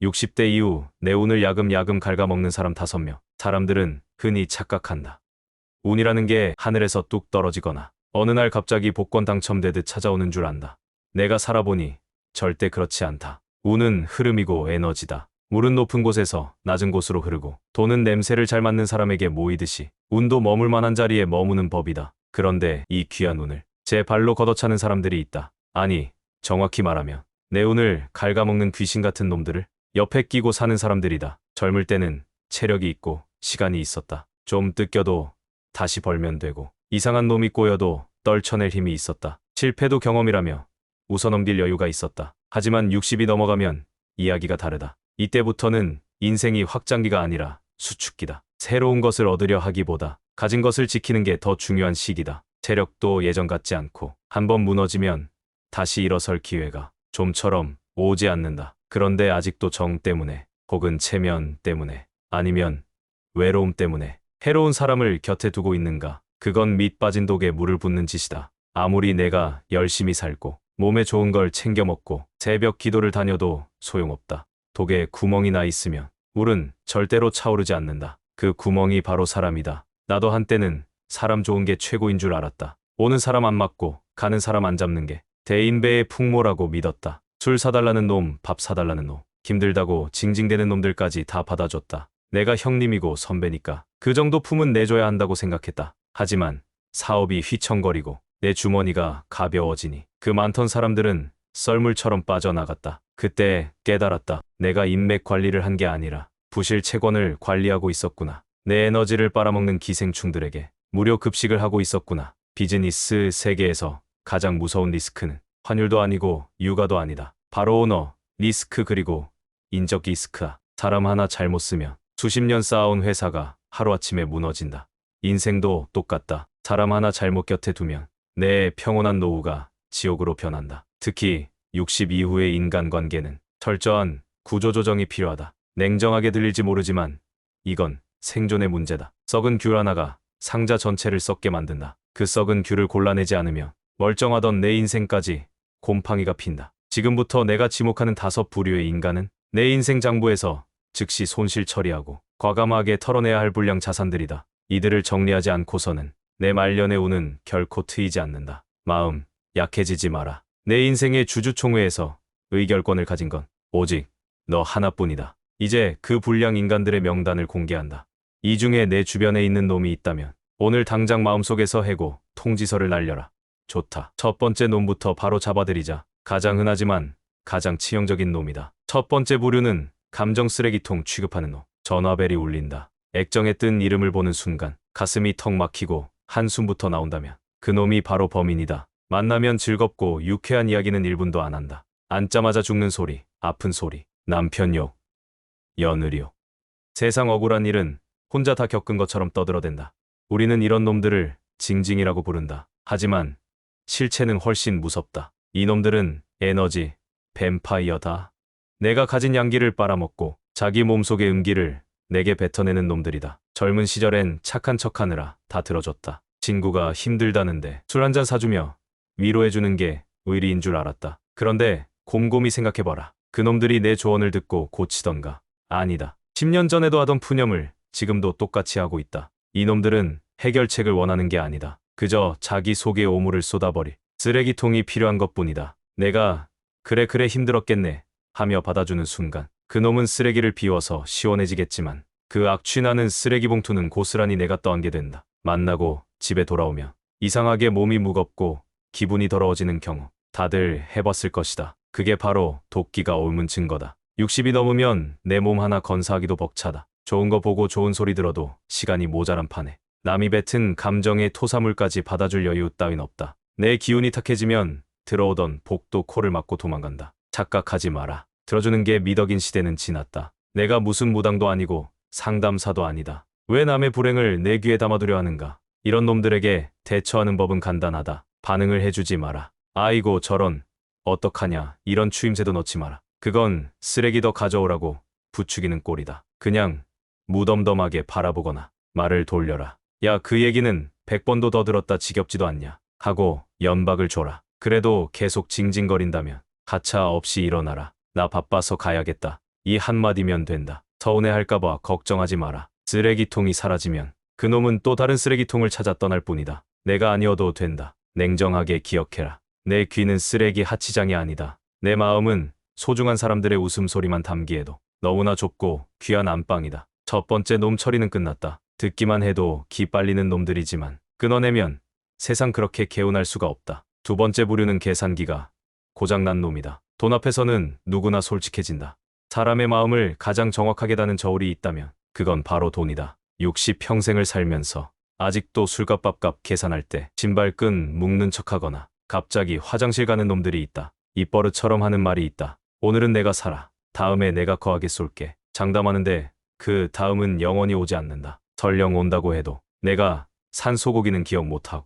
60대 이후 내 운을 야금야금 갉아먹는 사람 5명. 사람들은 흔히 착각한다. 운이라는 게 하늘에서 뚝 떨어지거나 어느 날 갑자기 복권 당첨되듯 찾아오는 줄 안다. 내가 살아보니 절대 그렇지 않다. 운은 흐름이고 에너지다. 물은 높은 곳에서 낮은 곳으로 흐르고 돈은 냄새를 잘 맡는 사람에게 모이듯이 운도 머물 만한 자리에 머무는 법이다. 그런데 이 귀한 운을 제 발로 걷어차는 사람들이 있다. 아니, 정확히 말하면 내 운을 갉아먹는 귀신 같은 놈들을 옆에 끼고 사는 사람들이다. 젊을 때는 체력이 있고 시간이 있었다. 좀 뜯겨도 다시 벌면 되고 이상한 놈이 꼬여도 떨쳐낼 힘이 있었다. 실패도 경험이라며 웃어넘길 여유가 있었다. 하지만 60이 넘어가면 이야기가 다르다. 이때부터는 인생이 확장기가 아니라 수축기다. 새로운 것을 얻으려 하기보다 가진 것을 지키는 게 더 중요한 시기다. 체력도 예전 같지 않고 한번 무너지면 다시 일어설 기회가 좀처럼 오지 않는다. 그런데 아직도 정 때문에 혹은 체면 때문에 아니면 외로움 때문에 해로운 사람을 곁에 두고 있는가? 그건 밑 빠진 독에 물을 붓는 짓이다. 아무리 내가 열심히 살고 몸에 좋은 걸 챙겨 먹고 새벽 기도를 다녀도 소용없다. 독에 구멍이 나 있으면 물은 절대로 차오르지 않는다. 그 구멍이 바로 사람이다. 나도 한때는 사람 좋은 게 최고인 줄 알았다. 오는 사람 안 맞고 가는 사람 안 잡는 게 대인배의 풍모라고 믿었다. 술 사달라는 놈, 밥 사달라는 놈, 힘들다고 징징대는 놈들까지 다 받아줬다. 내가 형님이고 선배니까 그 정도 품은 내줘야 한다고 생각했다. 하지만 사업이 휘청거리고 내 주머니가 가벼워지니 그 많던 사람들은 썰물처럼 빠져나갔다. 그때 깨달았다. 내가 인맥 관리를 한 게 아니라 부실 채권을 관리하고 있었구나. 내 에너지를 빨아먹는 기생충들에게 무료 급식을 하고 있었구나. 비즈니스 세계에서 가장 무서운 리스크는 환율도 아니고 유가도 아니다. 바로 오너, 리스크 그리고 인적 리스크야. 사람 하나 잘못 쓰면 수십 년 쌓아온 회사가 하루아침에 무너진다. 인생도 똑같다. 사람 하나 잘못 곁에 두면 내 평온한 노후가 지옥으로 변한다. 특히 60 이후의 인간관계는 철저한 구조조정이 필요하다. 냉정하게 들릴지 모르지만 이건 생존의 문제다. 썩은 귤 하나가 상자 전체를 썩게 만든다. 그 썩은 귤을 골라내지 않으면 멀쩡하던 내 인생까지 곰팡이가 핀다. 지금부터 내가 지목하는 5부류의 인간은 내 인생 장부에서 즉시 손실 처리하고 과감하게 털어내야 할 불량 자산들이다. 이들을 정리하지 않고서는 내 말년의 운은 결코 트이지 않는다. 마음 약해지지 마라. 내 인생의 주주총회에서 의결권을 가진 건 오직 너 하나뿐이다. 이제 그 불량 인간들의 명단을 공개한다. 이 중에 내 주변에 있는 놈이 있다면 오늘 당장 마음속에서 해고 통지서를 날려라. 좋다. 첫 번째 놈부터 바로 잡아들이자. 가장 흔하지만 가장 치명적인 놈이다. 첫 번째 부류는 감정 쓰레기통 취급하는 놈. 전화벨이 울린다. 액정에 뜬 이름을 보는 순간 가슴이 턱 막히고 한숨부터 나온다면 그 놈이 바로 범인이다. 만나면 즐겁고 유쾌한 이야기는 1분도 안 한다. 앉자마자 죽는 소리, 아픈 소리, 남편 욕, 며느리 욕. 세상 억울한 일은 혼자 다 겪은 것처럼 떠들어댄다. 우리는 이런 놈들을 징징이라고 부른다. 하지만 실체는 훨씬 무섭다. 이 놈들은 에너지, 뱀파이어다. 내가 가진 양기를 빨아먹고 자기 몸속의 음기를 내게 뱉어내는 놈들이다. 젊은 시절엔 착한 척하느라 다 들어줬다. 친구가 힘들다는데 술 한잔 사주며 위로해주는 게 의리인 줄 알았다. 그런데 곰곰이 생각해봐라. 그놈들이 내 조언을 듣고 고치던가? 아니다. 10년 전에도 하던 푸념을 지금도 똑같이 하고 있다. 이놈들은 해결책을 원하는 게 아니다. 그저 자기 속에 오물을 쏟아버릴 쓰레기통이 필요한 것뿐이다. 내가 그래 힘들었겠네 하며 받아주는 순간 그놈은 쓰레기를 비워서 시원해지겠지만 그 악취나는 쓰레기 봉투는 고스란히 내가 떠안게 된다. 만나고 집에 돌아오면 이상하게 몸이 무겁고 기분이 더러워지는 경우 다들 해봤을 것이다. 그게 바로 도끼가 옮은 증거다. 60이 넘으면 내 몸 하나 건사하기도 벅차다. 좋은 거 보고 좋은 소리 들어도 시간이 모자란 판에 남이 뱉은 감정의 토사물까지 받아줄 여유 따윈 없다. 내 기운이 탁해지면 들어오던 복도 코를 막고 도망간다. 착각하지 마라. 들어주는 게 미덕인 시대는 지났다. 내가 무슨 무당도 아니고 상담사도 아니다. 왜 남의 불행을 내 귀에 담아두려 하는가? 이런 놈들에게 대처하는 법은 간단하다. 반응을 해주지 마라. 아이고 저런 어떡하냐 이런 추임새도 넣지 마라. 그건 쓰레기 더 가져오라고 부추기는 꼴이다. 그냥 무덤덤하게 바라보거나 말을 돌려라. 야 그 얘기는 100번도 더 들었다 지겹지도 않냐 하고 연박을 줘라. 그래도 계속 징징거린다면 가차 없이 일어나라. 나 바빠서 가야겠다. 이 한마디면 된다. 서운해할까봐 걱정하지 마라. 쓰레기통이 사라지면 그놈은 또 다른 쓰레기통을 찾아 떠날 뿐이다. 내가 아니어도 된다. 냉정하게 기억해라. 내 귀는 쓰레기 하치장이 아니다. 내 마음은 소중한 사람들의 웃음소리만 담기에도 너무나 좁고 귀한 안방이다. 첫 번째 놈 처리는 끝났다. 듣기만 해도 기 빨리는 놈들이지만 끊어내면 세상 그렇게 개운할 수가 없다. 두 번째 부류는 계산기가 고장난 놈이다. 돈 앞에서는 누구나 솔직해진다. 사람의 마음을 가장 정확하게 다는 저울이 있다면 그건 바로 돈이다. 60평생을 살면서 아직도 술값 밥값 계산할 때 신발끈 묶는 척하거나 갑자기 화장실 가는 놈들이 있다. 입버릇처럼 하는 말이 있다. 오늘은 내가 사라. 다음에 내가 거하게 쏠게. 장담하는데 그 다음은 영원히 오지 않는다. 설령 온다고 해도 내가 산 소고기는 기억 못하고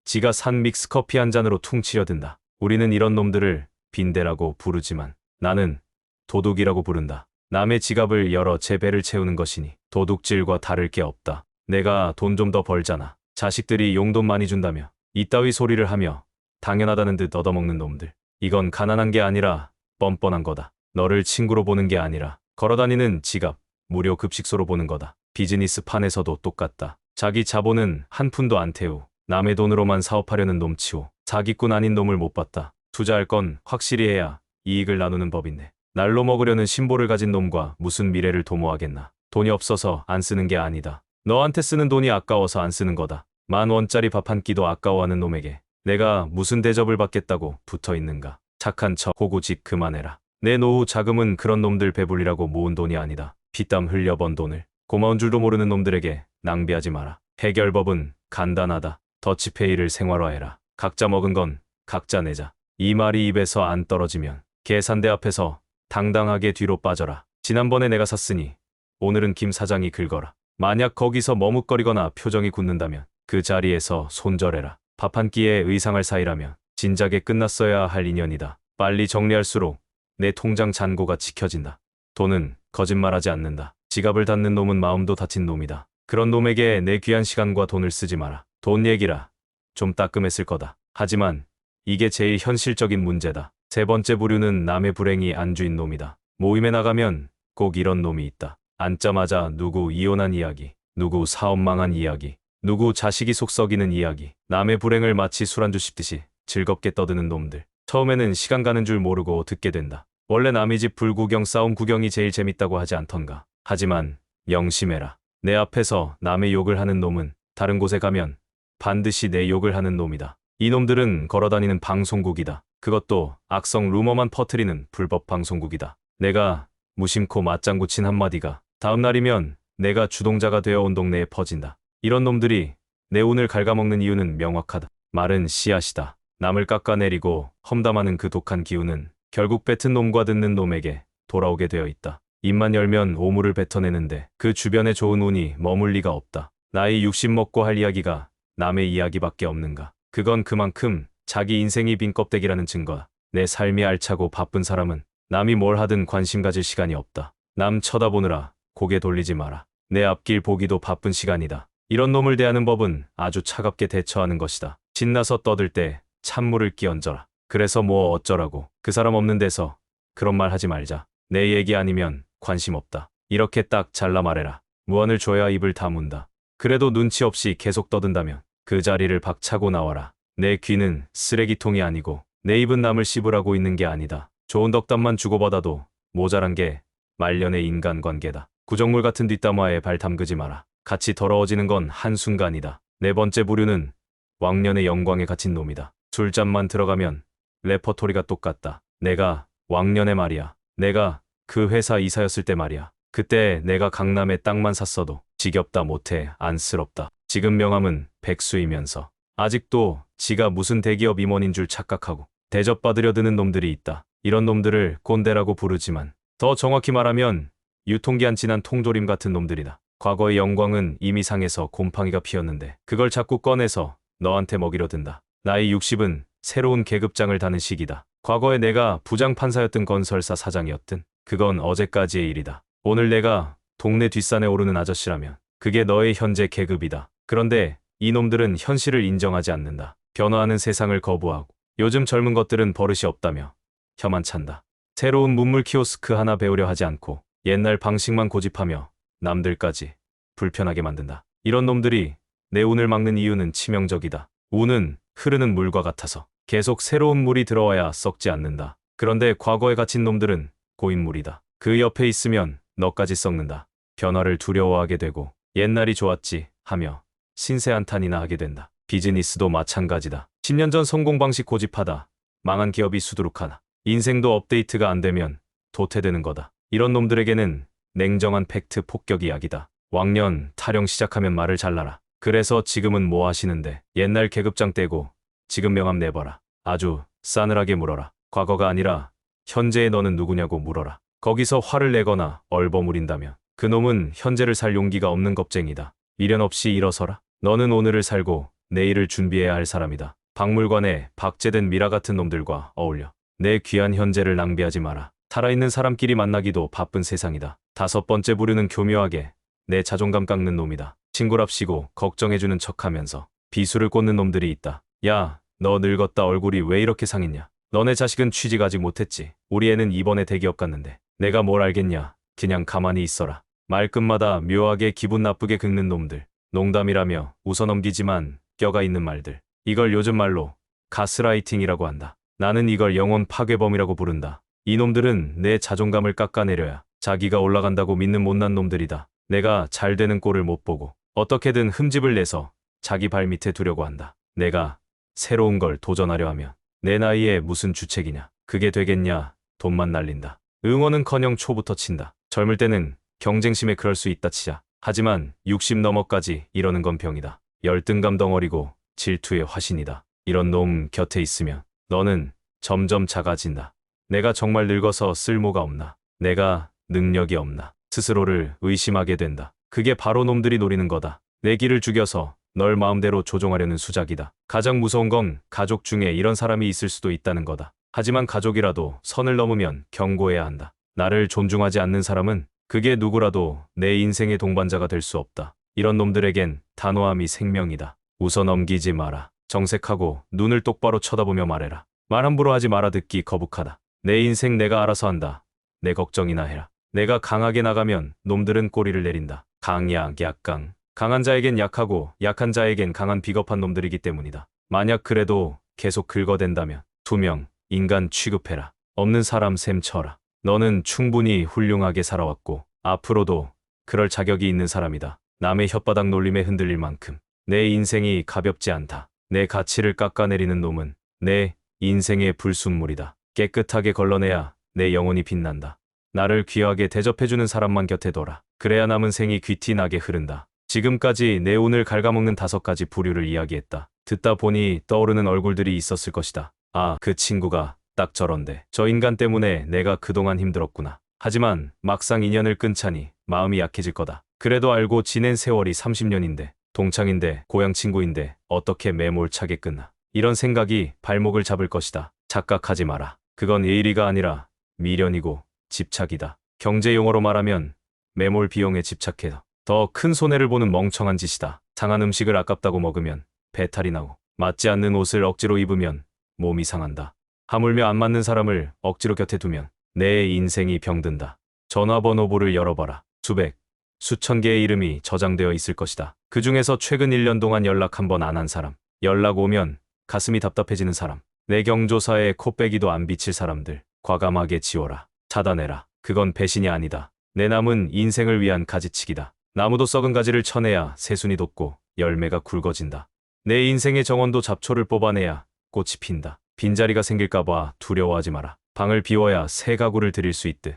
지가 산 믹스커피 한 잔으로 퉁치려든다. 우리는 이런 놈들을 빈대라고 부르지만 나는 도둑이라고 부른다. 남의 지갑을 열어 제 배를 채우는 것이니 도둑질과 다를 게 없다. 내가 돈 좀 더 벌잖아. 자식들이 용돈 많이 준다며 이따위 소리를 하며 당연하다는 듯 얻어먹는 놈들. 이건 가난한 게 아니라 뻔뻔한 거다. 너를 친구로 보는 게 아니라 걸어다니는 지갑, 무료 급식소로 보는 거다. 비즈니스 판에서도 똑같다. 자기 자본은 한 푼도 안 태우 남의 돈으로만 사업하려는 놈치고 사기꾼 아닌 놈을 못 봤다. 투자할 건 확실히 해야 이익을 나누는 법인데 날로 먹으려는 심보를 가진 놈과 무슨 미래를 도모하겠나. 돈이 없어서 안 쓰는 게 아니다. 너한테 쓰는 돈이 아까워서 안 쓰는 거다. 10,000원짜리 밥 한 끼도 아까워하는 놈에게 내가 무슨 대접을 받겠다고 붙어 있는가. 착한 척 호구짓 그만해라. 내 노후 자금은 그런 놈들 배불리라고 모은 돈이 아니다. 피땀 흘려 번 돈을 고마운 줄도 모르는 놈들에게 낭비하지 마라. 해결법은 간단하다. 더치페이를 생활화해라. 각자 먹은 건 각자 내자. 이 말이 입에서 안 떨어지면 계산대 앞에서 당당하게 뒤로 빠져라. 지난번에 내가 샀으니 오늘은 김 사장이 긁어라. 만약 거기서 머뭇거리거나 표정이 굳는다면 그 자리에서 손절해라. 밥 한 끼에 의상할 사이라면 진작에 끝났어야 할 인연이다. 빨리 정리할수록 내 통장 잔고가 지켜진다. 돈은 거짓말하지 않는다. 지갑을 닫는 놈은 마음도 다친 놈이다. 그런 놈에게 내 귀한 시간과 돈을 쓰지 마라. 돈 얘기라 좀 따끔했을 거다. 하지만 이게 제일 현실적인 문제다. 세 번째 부류는 남의 불행이 안주인 놈이다. 모임에 나가면 꼭 이런 놈이 있다. 앉자마자 누구 이혼한 이야기, 누구 사업 망한 이야기, 누구 자식이 속 썩이는 이야기, 남의 불행을 마치 술안주 씹듯이 즐겁게 떠드는 놈들. 처음에는 시간 가는 줄 모르고 듣게 된다. 원래 남의 집 불구경 싸움 구경이 제일 재밌다고 하지 않던가. 하지만 명심해라. 내 앞에서 남의 욕을 하는 놈은 다른 곳에 가면 반드시 내 욕을 하는 놈이다. 이 놈들은 걸어다니는 방송국이다. 그것도 악성 루머만 퍼뜨리는 불법 방송국이다. 내가 무심코 맞장구 친 한마디가 다음 날이면 내가 주동자가 되어 온 동네에 퍼진다. 이런 놈들이 내 운을 갉아먹는 이유는 명확하다. 말은 씨앗이다. 남을 깎아내리고 험담하는 그 독한 기운은 결국 뱉은 놈과 듣는 놈에게 돌아오게 되어 있다. 입만 열면 오물을 뱉어내는데 그 주변에 좋은 운이 머물 리가 없다. 나이 60 먹고 할 이야기가 남의 이야기밖에 없는가. 그건 그만큼 자기 인생이 빈 껍데기라는 증거야. 내 삶이 알차고 바쁜 사람은 남이 뭘 하든 관심 가질 시간이 없다. 남 쳐다보느라 고개 돌리지 마라. 내 앞길 보기도 바쁜 시간이다. 이런 놈을 대하는 법은 아주 차갑게 대처하는 것이다. 신나서 떠들 때 찬물을 끼얹어라. 그래서 뭐 어쩌라고. 그 사람 없는 데서 그런 말 하지 말자. 내 얘기 아니면 관심 없다. 이렇게 딱 잘라 말해라. 무안을 줘야 입을 다문다. 그래도 눈치 없이 계속 떠든다면 그 자리를 박차고 나와라. 내 귀는 쓰레기통이 아니고 내 입은 남을 씹으라고 있는 게 아니다. 좋은 덕담만 주고받아도 모자란 게 말년의 인간관계다. 구정물 같은 뒷담화에 발 담그지 마라. 같이 더러워지는 건 한순간이다. 네 번째 부류는 왕년의 영광에 갇힌 놈이다. 술잔만 들어가면 레퍼토리가 똑같다. 내가 왕년에 말이야. 내가 그 회사 이사였을 때 말이야. 그때 내가 강남에 땅만 샀어도 지겹다 못해 안쓰럽다. 지금 명함은 백수이면서 아직도 지가 무슨 대기업 임원인 줄 착각하고 대접받으려 드는 놈들이 있다. 이런 놈들을 꼰대라고 부르지만 더 정확히 말하면 유통기한 지난 통조림 같은 놈들이다. 과거의 영광은 이미 상해서 곰팡이가 피었는데 그걸 자꾸 꺼내서 너한테 먹이려 든다. 나이 60은 새로운 계급장을 다는 시기다. 과거에 내가 부장판사였든 건설사 사장이었든 그건 어제까지의 일이다. 오늘 내가 동네 뒷산에 오르는 아저씨라면 그게 너의 현재 계급이다. 그런데 이놈들은 현실을 인정하지 않는다. 변화하는 세상을 거부하고 요즘 젊은 것들은 버릇이 없다며 혀만 찬다. 새로운 문물 키오스크 하나 배우려 하지 않고 옛날 방식만 고집하며 남들까지 불편하게 만든다. 이런 놈들이 내 운을 막는 이유는 치명적이다. 운은 흐르는 물과 같아서 계속 새로운 물이 들어와야 썩지 않는다. 그런데 과거에 갇힌 놈들은 고인물이다. 그 옆에 있으면 너까지 썩는다. 변화를 두려워하게 되고 옛날이 좋았지 하며 신세 한탄이나 하게 된다. 비즈니스도 마찬가지다. 10년 전 성공 방식 고집하다 망한 기업이 수두룩하다. 인생도 업데이트가 안 되면 도태되는 거다. 이런 놈들에게는 냉정한 팩트 폭격이 약이다. 왕년 타령 시작하면 말을 잘라라. 그래서 지금은 뭐 하시는데? 옛날 계급장 떼고 지금 명함 내봐라. 아주 싸늘하게 물어라. 과거가 아니라 현재의 너는 누구냐고 물어라. 거기서 화를 내거나 얼버무린다면 그 놈은 현재를 살 용기가 없는 겁쟁이다. 미련 없이 일어서라. 너는 오늘을 살고 내일을 준비해야 할 사람이다. 박물관에 박제된 미라 같은 놈들과 어울려 내 귀한 현재를 낭비하지 마라. 살아있는 사람끼리 만나기도 바쁜 세상이다. 5번째 부류는 교묘하게 내 자존감 깎는 놈이다. 친구랍시고 걱정해주는 척하면서 비수를 꽂는 놈들이 있다. 야, 너 늙었다. 얼굴이 왜 이렇게 상했냐? 너네 자식은 취직 아직 못했지. 우리 애는 이번에 대기업 갔는데 내가 뭘 알겠냐? 그냥 가만히 있어라. 말끝마다 묘하게 기분 나쁘게 긁는 놈들. 농담이라며 웃어넘기지만 뼈가 있는 말들. 이걸 요즘 말로 가스라이팅이라고 한다. 나는 이걸 영혼 파괴범이라고 부른다. 이놈들은 내 자존감을 깎아내려야 자기가 올라간다고 믿는 못난 놈들이다. 내가 잘 되는 꼴을 못 보고 어떻게든 흠집을 내서 자기 발 밑에 두려고 한다. 내가 새로운 걸 도전하려 하면 내 나이에 무슨 주책이냐. 그게 되겠냐. 돈만 날린다. 응원은커녕 초부터 친다. 젊을 때는 경쟁심에 그럴 수 있다 치자. 하지만 60 넘어까지 이러는 건 병이다. 열등감 덩어리고 질투의 화신이다. 이런 놈 곁에 있으면 너는 점점 작아진다. 내가 정말 늙어서 쓸모가 없나? 내가 능력이 없나? 스스로를 의심하게 된다. 그게 바로 놈들이 노리는 거다. 내 길을 죽여서 널 마음대로 조종하려는 수작이다. 가장 무서운 건 가족 중에 이런 사람이 있을 수도 있다는 거다. 하지만 가족이라도 선을 넘으면 경고해야 한다. 나를 존중하지 않는 사람은 그게 누구라도 내 인생의 동반자가 될 수 없다. 이런 놈들에겐 단호함이 생명이다. 웃어 넘기지 마라. 정색하고 눈을 똑바로 쳐다보며 말해라. 말 함부로 하지 마라. 듣기 거북하다. 내 인생 내가 알아서 한다. 내 걱정이나 해라. 내가 강하게 나가면 놈들은 꼬리를 내린다. 강약, 약강. 강한 자에겐 약하고 약한 자에겐 강한 비겁한 놈들이기 때문이다. 만약 그래도 계속 긁어댄다면 투명, 인간 취급해라. 없는 사람 셈 쳐라. 너는 충분히 훌륭하게 살아왔고 앞으로도 그럴 자격이 있는 사람이다. 남의 혓바닥 놀림에 흔들릴 만큼 내 인생이 가볍지 않다. 내 가치를 깎아내리는 놈은 내 인생의 불순물이다. 깨끗하게 걸러내야 내 영혼이 빛난다. 나를 귀하게 대접해주는 사람만 곁에 둬라. 그래야 남은 생이 귀티나게 흐른다. 지금까지 내 운을 갉아먹는 5가지 부류를 이야기했다. 듣다 보니 떠오르는 얼굴들이 있었을 것이다. 아, 그 친구가 딱 저런데. 저 인간 때문에 내가 그동안 힘들었구나. 하지만 막상 인연을 끊자니 마음이 약해질 거다. 그래도 알고 지낸 세월이 30년인데 동창인데 고향 친구인데 어떻게 매몰차게 끝나. 이런 생각이 발목을 잡을 것이다. 착각하지 마라. 그건 예의가 아니라 미련이고 집착이다. 경제 용어로 말하면 매몰 비용에 집착해서 더 큰 손해를 보는 멍청한 짓이다. 상한 음식을 아깝다고 먹으면 배탈이 나고 맞지 않는 옷을 억지로 입으면 몸이 상한다. 하물며 안 맞는 사람을 억지로 곁에 두면 내 인생이 병든다. 전화번호부를 열어봐라. 수백, 수천 개의 이름이 저장되어 있을 것이다. 그 중에서 최근 1년 동안 연락 한 번 안 한 사람, 연락 오면 가슴이 답답해지는 사람, 내 경조사에 코빼기도 안 비칠 사람들 과감하게 지워라. 차단해라. 그건 배신이 아니다. 내 남은 인생을 위한 가지치기다. 나무도 썩은 가지를 쳐내야 새순이 돋고 열매가 굵어진다. 내 인생의 정원도 잡초를 뽑아내야 꽃이 핀다. 빈자리가 생길까봐 두려워하지 마라. 방을 비워야 새 가구를 들일 수 있듯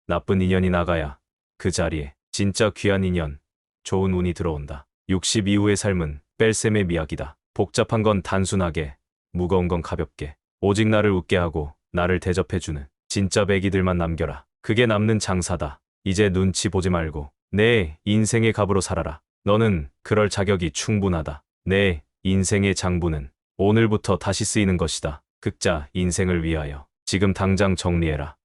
나쁜 인연이 나가야 그 자리에 진짜 귀한 인연, 좋은 운이 들어온다. 60 이후의 삶은 뺄셈의 미학이다. 복잡한 건 단순하게, 무거운 건 가볍게, 오직 나를 웃게 하고 나를 대접해주는 진짜 배기들만 남겨라. 그게 남는 장사다. 이제 눈치 보지 말고 내 인생의 갑으로 살아라. 너는 그럴 자격이 충분하다. 내 인생의 장부는 오늘부터 다시 쓰이는 것이다. 극자 인생을 위하여 지금 당장 정리해라.